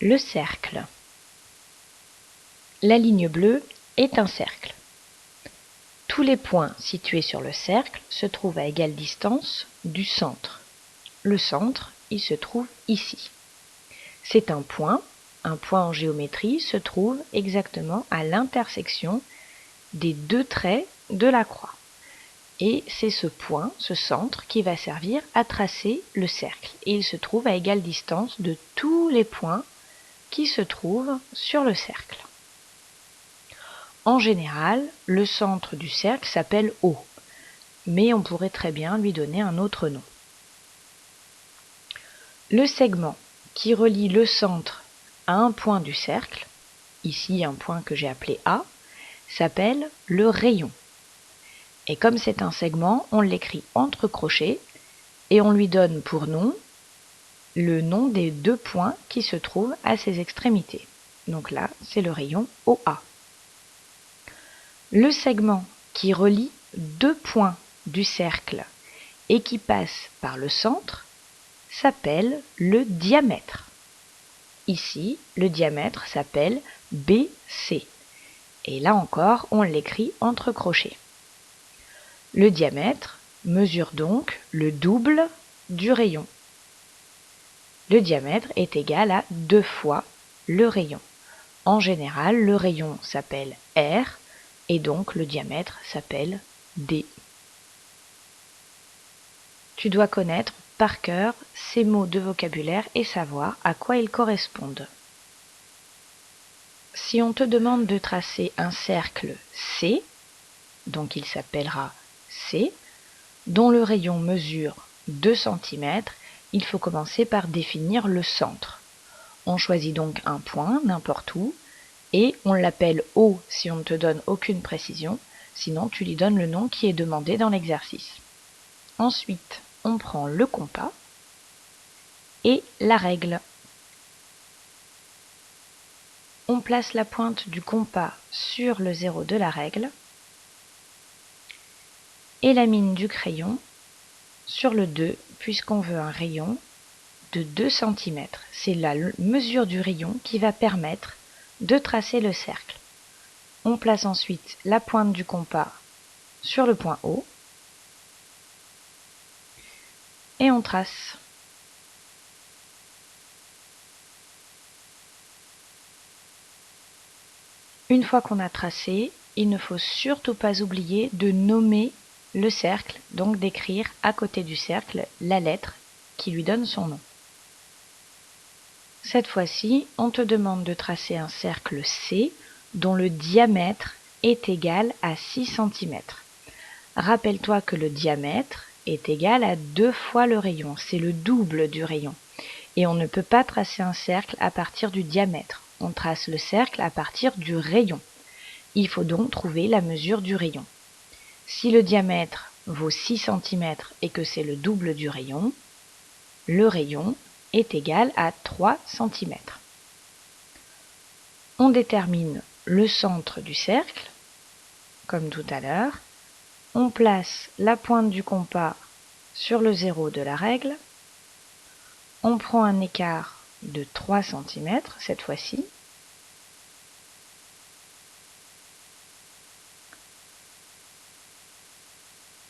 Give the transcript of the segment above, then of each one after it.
Le cercle. La ligne bleue est un cercle. Tous les points situés sur le cercle se trouvent à égale distance du centre. Le centre, il se trouve ici. C'est un point en géométrie se trouve exactement à l'intersection des deux traits de la croix. Et c'est ce point, ce centre, qui va servir à tracer le cercle. Et il se trouve à égale distance de tous les points qui se trouvent sur le cercle. En général, le centre du cercle s'appelle O, mais on pourrait très bien lui donner un autre nom. Le segment qui relie le centre à un point du cercle, ici un point que j'ai appelé A, s'appelle le rayon. Et comme c'est un segment, on l'écrit entre crochets et on lui donne pour nom le nom des deux points qui se trouvent à ses extrémités. Donc là, c'est le rayon OA. Le segment qui relie deux points du cercle et qui passe par le centre s'appelle le diamètre. Ici, le diamètre s'appelle BC. Et là encore, on l'écrit entre crochets. Le diamètre mesure donc le double du rayon. Le diamètre est égal à 2 fois le rayon. En général, le rayon s'appelle R et donc le diamètre s'appelle D. Tu dois connaître par cœur ces mots de vocabulaire et savoir à quoi ils correspondent. Si on te demande de tracer un cercle C, donc il s'appellera C, dont le rayon mesure 2 cm, il faut commencer par définir le centre. On choisit donc un point, n'importe où, et on l'appelle O si on ne te donne aucune précision, sinon tu lui donnes le nom qui est demandé dans l'exercice. Ensuite, on prend le compas et la règle. On place la pointe du compas sur le zéro de la règle et la mine du crayon sur le 2, puisqu'on veut un rayon de 2 cm. C'est la mesure du rayon qui va permettre de tracer le cercle. On place ensuite la pointe du compas sur le point O et on trace. Une fois qu'on a tracé, il ne faut surtout pas oublier de nommer le cercle, donc d'écrire à côté du cercle la lettre qui lui donne son nom. Cette fois-ci, on te demande de tracer un cercle C dont le diamètre est égal à 6 cm. Rappelle-toi que le diamètre est égal à 2 fois le rayon, c'est le double du rayon. Et on ne peut pas tracer un cercle à partir du diamètre, on trace le cercle à partir du rayon. Il faut donc trouver la mesure du rayon. Si le diamètre vaut 6 cm et que c'est le double du rayon, le rayon est égal à 3 cm. On détermine le centre du cercle, comme tout à l'heure. On place la pointe du compas sur le zéro de la règle. On prend un écart de 3 cm cette fois-ci.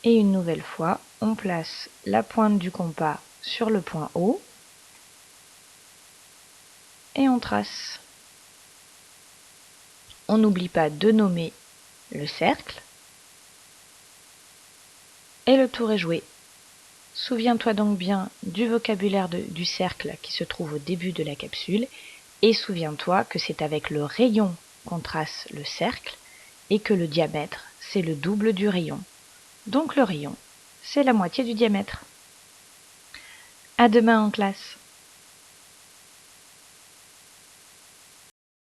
Et une nouvelle fois, on place la pointe du compas sur le point O et on trace. On n'oublie pas de nommer le cercle et le tour est joué. Souviens-toi donc bien du vocabulaire du cercle qui se trouve au début de la capsule et souviens-toi que c'est avec le rayon qu'on trace le cercle et que le diamètre, c'est le double du rayon. Donc le rayon, c'est la moitié du diamètre. À demain en classe.